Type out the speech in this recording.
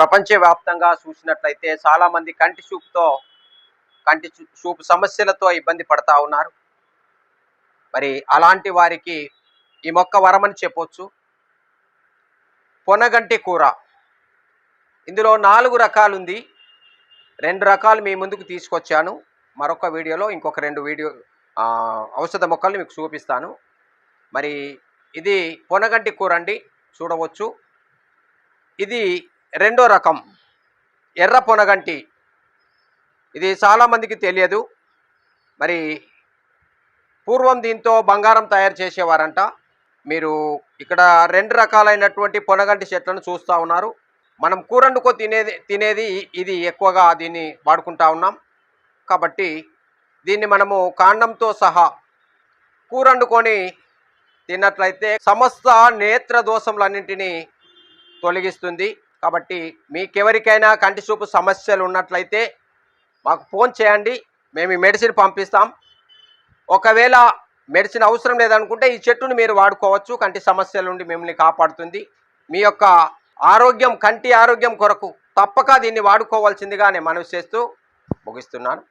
ప్రపంచవ్యాప్తంగా చూసినట్లయితే చాలామంది కంటి చూపు సమస్యలతో ఇబ్బంది పడతా ఉన్నారు. మరి అలాంటి వారికి ఈ మొక్క వరమని చెప్పొచ్చు. పొనగంటి కూర ఇందులో 4 రకాలుంది. 2 రకాలు మీ ముందుకు తీసుకొచ్చాను. మరొక వీడియోలో ఇంకొక 2 ఔషధ మొక్కల్ని మీకు చూపిస్తాను. మరి ఇది పొనగంటి కూర అండి, చూడవచ్చు. ఇది రెండో రకం ఎర్ర పొనగంటి. ఇది చాలామందికి తెలియదు. మరి పూర్వం దీంతో బంగారం తయారు చేసేవారంట. మీరు ఇక్కడ 2 రకాలైనటువంటి పొనగంటి చెట్లను చూస్తూ ఉన్నారు. మనం కూరండుకో తినేది ఇది ఎక్కువగా దీన్ని వాడుకుంటా ఉన్నాం. కాబట్టి దీన్ని మనము కాండంతో సహా కూరండుకొని తిన్నట్లయితే సమస్త నేత్ర దోషములన్నింటినీ తొలగిస్తుంది. కాబట్టి మీకెవరికైనా కంటి చూపు సమస్యలు ఉన్నట్లయితే మాకు ఫోన్ చేయండి, మేము ఈ మెడిసిన్ పంపిస్తాం. ఒకవేళ మెడిసిన్ అవసరం లేదనుకుంటే ఈ చెట్టును మీరు వాడుకోవచ్చు. కంటి సమస్యల నుండి మిమ్మల్ని కాపాడుతుంది. మీ యొక్క ఆరోగ్యం, కంటి ఆరోగ్యం కొరకు తప్పక దీన్ని వాడుకోవాల్సిందిగా నేను మనవి చేస్తూ ముగిస్తున్నాను.